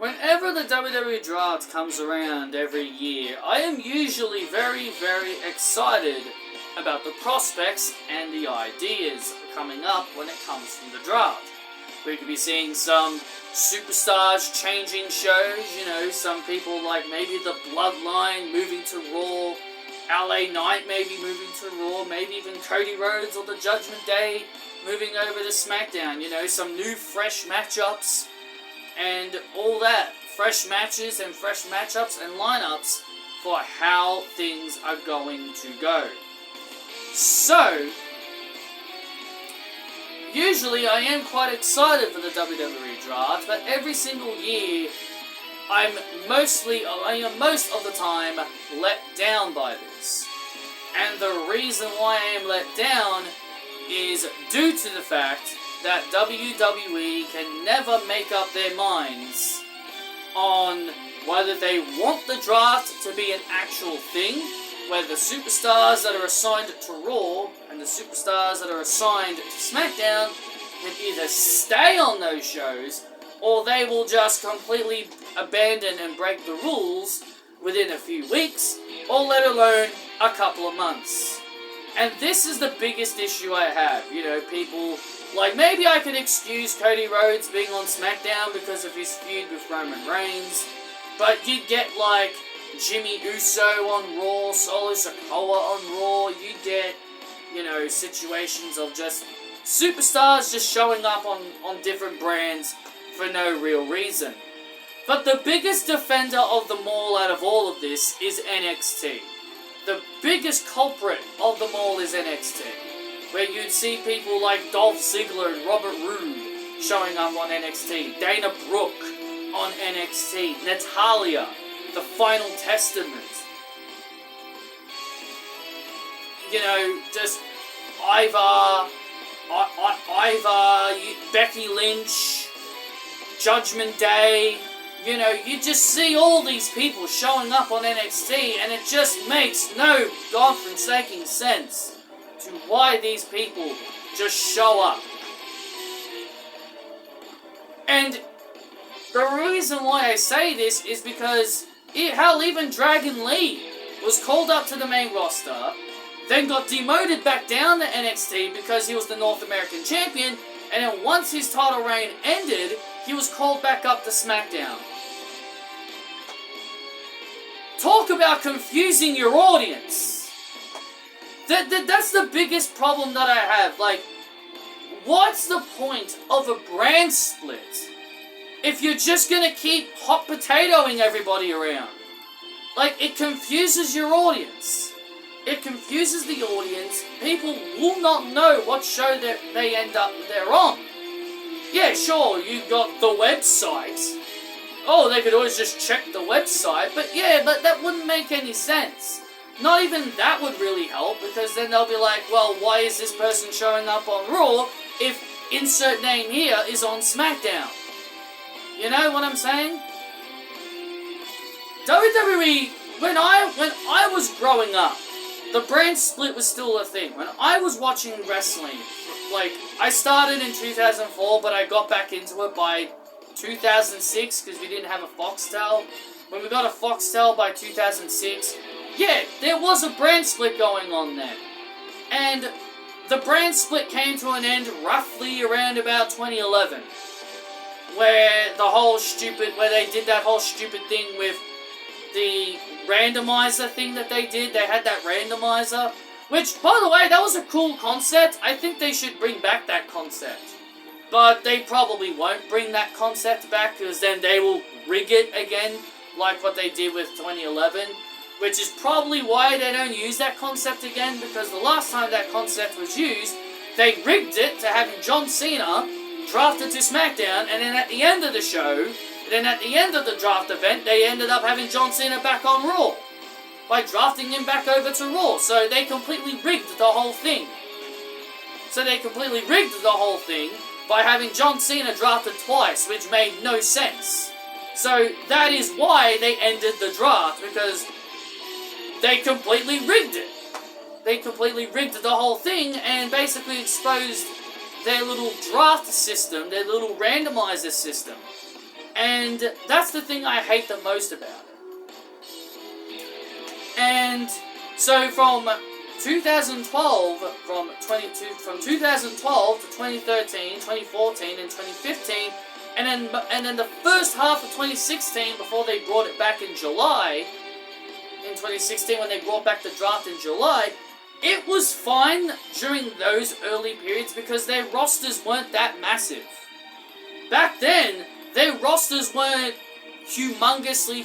Whenever the WWE Draft comes around every year, I am usually very, very excited about the prospects and the ideas coming up when it comes from the draft. We could be seeing some superstars changing shows, you know, some people like maybe the Bloodline moving to Raw, LA Knight maybe moving to Raw, maybe even Cody Rhodes or the Judgment Day moving over to SmackDown, you know, some new fresh matchups and all that. Fresh matches and fresh matchups and lineups for how things are going to go. So, usually I am quite excited for the WWE Draft, but every single year I am most of the time let down by this. And the reason why I am let down is due to the fact that WWE can never make up their minds on whether they want the draft to be an actual thing, where the superstars that are assigned to Raw and the superstars that are assigned to SmackDown can either stay on those shows, or they will just completely abandon and break the rules within a few weeks, or let alone a couple of months. And this is the biggest issue I have. You know, people, like, maybe I can excuse Cody Rhodes being on SmackDown because of his feud with Roman Reigns, but you get, like, Jimmy Uso on Raw, Solo Sikoa on Raw, you get, you know, situations of just superstars just showing up on different brands for no real reason. But the biggest defender of them all out of all of this is NXT. The biggest culprit of them all is NXT, where you'd see people like Dolph Ziggler and Robert Roode showing up on NXT, Dana Brooke on NXT, Natalya, The Final Testament, you know, just Ivar, Becky Lynch, Judgment Day. You know, you just see all these people showing up on NXT, and it just makes no godforsaken sense to why these people just show up. And the reason why I say this is because, hell, even Dragon Lee was called up to the main roster, then got demoted back down to NXT because he was the North American champion, and then once his title reign ended, he was called back up to SmackDown. Talk about confusing your audience. That's the biggest problem that I have. Like, what's the point of a brand split if you're just gonna keep hot potatoing everybody around? Like, it confuses your audience. It confuses the audience. People will not know what show that they're on. Yeah, sure, you got the website. Oh, they could always just check the website, but that wouldn't make any sense. Not even that would really help, because then they'll be like, well, why is this person showing up on Raw if insert name here is on SmackDown? You know what I'm saying? WWE, when I was growing up, the brand split was still a thing. When I was watching wrestling, like, I started in 2004, but I got back into it by 2006, because we didn't have a Foxtel. When we got a Foxtel by 2006, yeah, there was a brand split going on then. And the brand split came to an end roughly around about 2011. Where they did that whole stupid thing with the randomizer thing that they did. They had that randomizer, which, by the way, that was a cool concept. I think they should bring back that concept. But they probably won't bring that concept back, because then they will rig it again, like what they did with 2011. Which is probably why they don't use that concept again, because the last time that concept was used, they rigged it to having John Cena drafted to SmackDown, and then at the end of the show, at the end of the draft event, they ended up having John Cena back on Raw, by drafting him back over to Raw. So they completely rigged the whole thing. By having John Cena drafted twice, which made no sense. So that is why they ended the draft, because they completely rigged it. They completely rigged the whole thing and basically exposed their little draft system, their little randomizer system. And that's the thing I hate the most about it. And so from 2012, from 2012 to 2013, 2014, and 2015, and then the first half of 2016 before they brought it back in July. In 2016, when they brought back the draft in July, it was fine during those early periods because their rosters weren't that massive. Back then, their rosters weren't humongously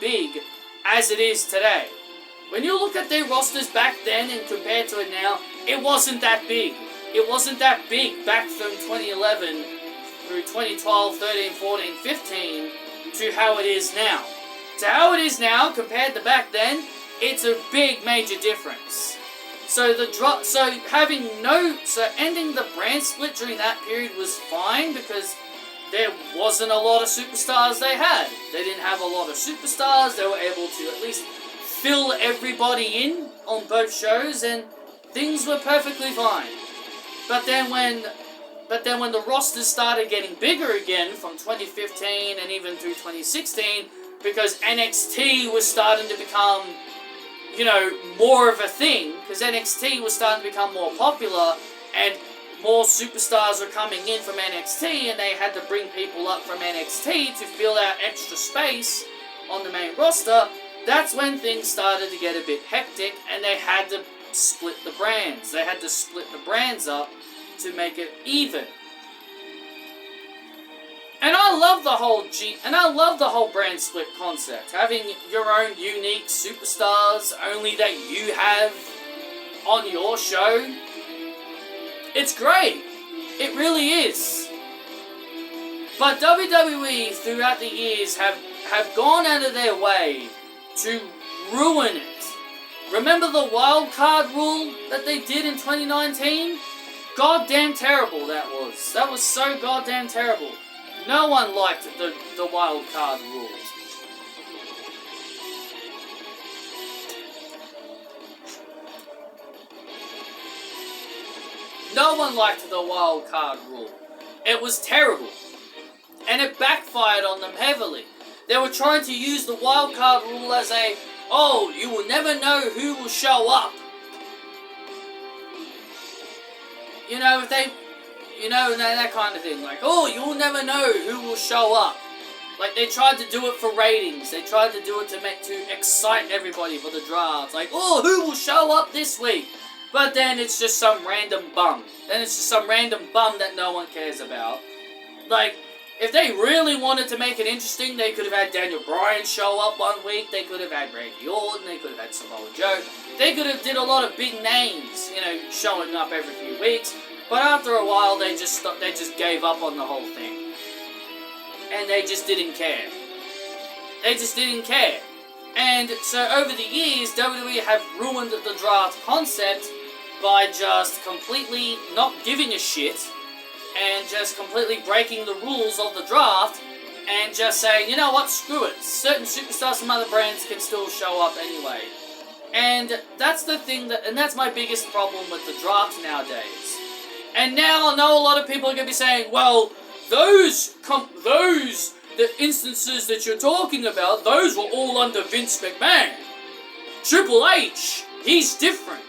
big as it is today. When you look at their rosters back then and compared to it now, it wasn't that big. It wasn't that big back from 2011 through 2012, 13, 14, 15 to how it is now. To how it is now compared to back then, it's a big major difference. So ending the brand split during that period was fine because there wasn't a lot of superstars they had. They didn't have a lot of superstars. They were able to at least fill everybody in on both shows, and things were perfectly fine. But then when the rosters started getting bigger again from 2015 and even through 2016, because NXT was starting to become, more of a thing, because NXT was starting to become more popular, and more superstars were coming in from NXT, and they had to bring people up from NXT to fill out extra space on the main roster. That's when things started to get a bit hectic, and they had to split the brands. They had to split the brands up to make it even. And I love the whole brand split concept. Having your own unique superstars only that you have on your show. It's great. It really is. But WWE throughout the years have gone out of their way to ruin it. Remember the wild card rule that they did in 2019? Goddamn terrible that was. That was so goddamn terrible. No one liked the wild card rules. No one liked the wild card rule. It was terrible. And it backfired on them heavily. They were trying to use the wild card rule as you will never know who will show up. That kind of thing. Like, you'll never know who will show up. Like, they tried to do it for ratings. They tried to do it to excite everybody for the draft. Like, who will show up this week? But then it's just some random bum. That no one cares about. Like, if they really wanted to make it interesting, they could have had Daniel Bryan show up one week. They could have had Randy Orton. They could have had Samoa Joe. They could have did a lot of big names, showing up every few weeks. But after a while, they just gave up on the whole thing. And they just didn't care. And so over the years, WWE have ruined the draft concept by just completely not giving a shit and just completely breaking the rules of the draft and just saying, you know what, screw it. Certain superstars from other brands can still show up anyway. And that's the thing and that's my biggest problem with the draft nowadays. And now I know a lot of people are going to be saying, well, the instances that you're talking about, those were all under Vince McMahon. Triple H, he's different.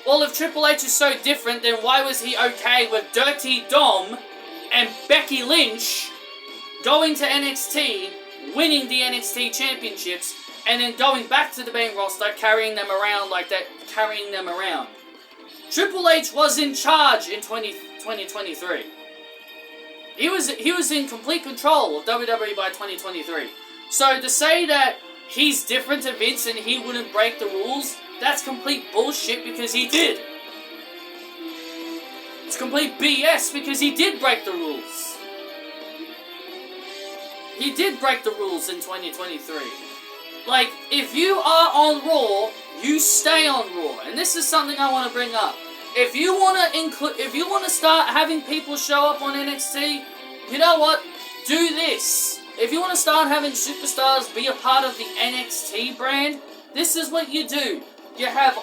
Well, if Triple H is so different, then why was he okay with Dirty Dom and Becky Lynch going to NXT, winning the NXT championships, and then going back to the main roster, carrying them around like that, Triple H was in charge in 2023. He was in complete control of WWE by 2023. So to say that he's different to Vince and he wouldn't break the rules, that's complete bullshit because he did. It's complete BS because he did break the rules. He did break the rules in 2023. Like, if you are on Raw, you stay on Raw. And this is something I want to bring up. If you want to start having people show up on NXT, you know what? Do this. If you want to start having superstars be a part of the NXT brand, this is what you do. You have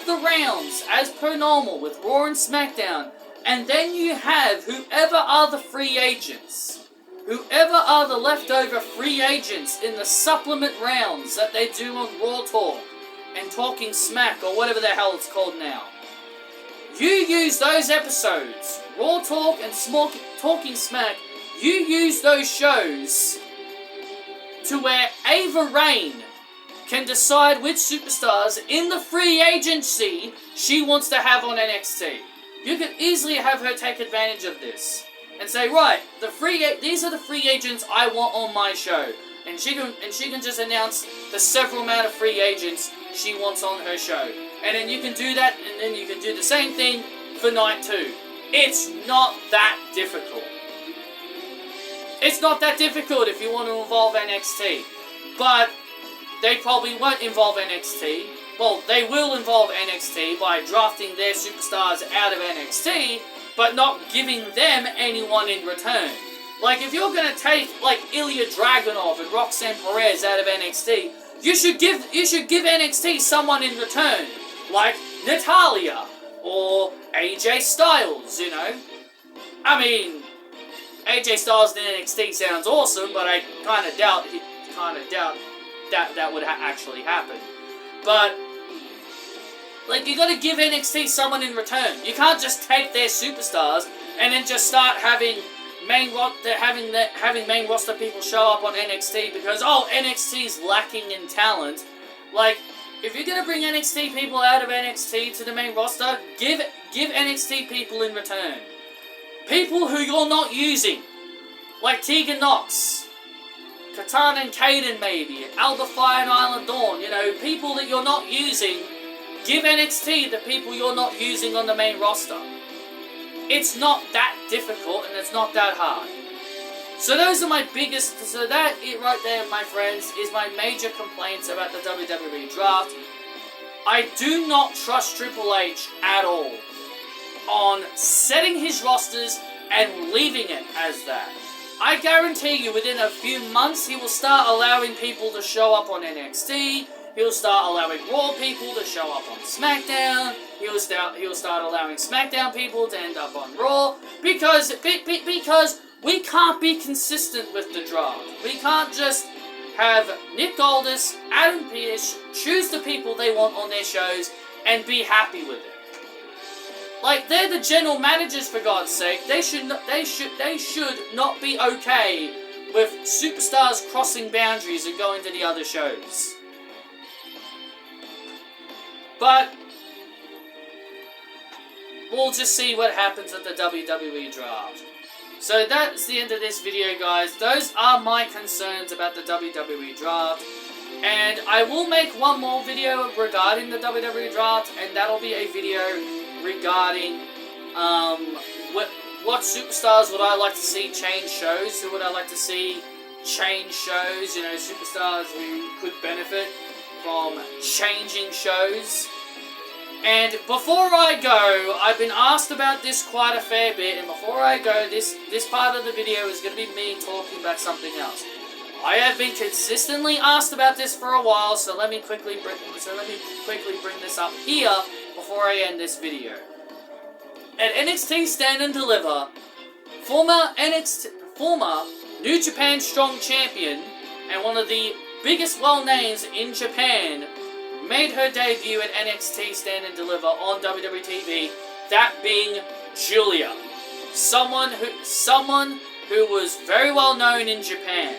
the rounds as per normal with Raw and SmackDown, And then you have whoever are the free agents, whoever are the leftover free agents in the supplement rounds that they do on Raw Talk and Talking Smack, or whatever the hell it's called now. You use those episodes, Raw Talk and Talking Smack, you use those shows to where Ava Raine can decide which superstars in the free agency she wants to have on NXT. You could easily have her take advantage of this and say, right, these are the free agents I want on my show, and she can just announce the several amount of free agents she wants on her show, and then you can do that, and then you can do the same thing for night 2. It's not that difficult. It's not that difficult if you want to involve NXT, but they probably won't involve NXT. Well, they will involve NXT by drafting their superstars out of NXT, but not giving them anyone in return. Like, if you're gonna take, like, Ilya Dragunov and Roxanne Perez out of NXT, you should give NXT someone in return, like Natalya or AJ Styles, you know? I mean, AJ Styles in NXT sounds awesome, but I kind of doubt that would actually happen. But, like, you gotta give NXT someone in return. You can't just take their superstars and then just start having main roster people show up on NXT because, oh, NXT's lacking in talent. Like, if you're gonna bring NXT people out of NXT to the main roster, give NXT people in return. People who you're not using. Like Tegan Nox, Katana and Kaden maybe, Alba Fire and Island Dawn, you know, people that you're not using. Give NXT the people you're not using on the main roster. It's not that difficult and it's not that hard. So those are my that right there, my friends, is my major complaints about the WWE Draft. I do not trust Triple H at all on setting his rosters and leaving it as that. I guarantee you within a few months he will start allowing people to show up on NXT. He'll start allowing Raw people to show up on SmackDown. He'll start allowing SmackDown people to end up on Raw because we can't be consistent with the draft. We can't just have Nick Aldis, Adam Pearce choose the people they want on their shows and be happy with it. Like, they're the general managers, for God's sake. They should not be okay with superstars crossing boundaries and going to the other shows. But we'll just see what happens at the WWE Draft. So that's the end of this video, guys. Those are my concerns about the WWE Draft. And I will make one more video regarding the WWE Draft, and that'll be a video regarding what superstars would I like to see change shows, who would I like to see change shows, you know, superstars who could benefit from changing shows. And before I go, I've been asked about this quite a fair bit, and before I go, this part of the video is going to be me talking about something else. I have been consistently asked about this for a while, so let me quickly bring this up here before I end this video. At NXT Stand and Deliver, former New Japan Strong Champion and one of the biggest names in Japan made her debut at NXT Stand and Deliver on WWE TV, that being Giulia. Someone who was very well known in Japan.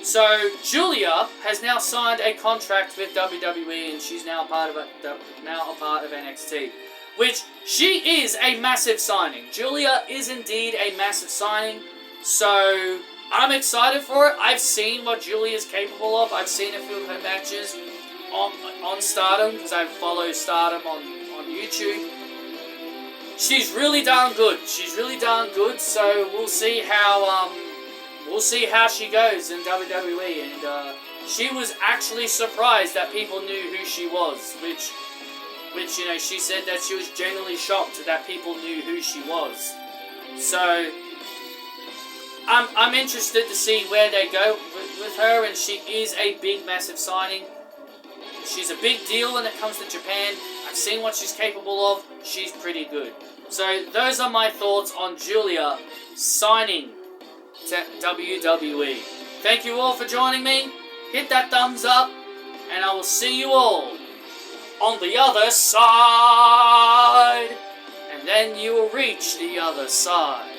So Giulia has now signed a contract with WWE, and she's now a part of NXT, which she is a massive signing. Giulia is indeed a massive signing, so I'm excited for it. I've seen what Giulia is capable of. I've seen a few of her matches on Stardom, because I follow Stardom on YouTube. She's really darn good. So we'll see how she goes in WWE. And she was actually surprised that people knew who she was, which you know, she said that she was genuinely shocked that people knew who she was. So I'm interested to see where they go with her, and she is a big, massive signing. She's a big deal when it comes to Japan. I've seen what she's capable of. She's pretty good. So those are my thoughts on Julia signing to WWE. Thank you all for joining me. Hit that thumbs up, and I will see you all on the other side. And then you will reach the other side.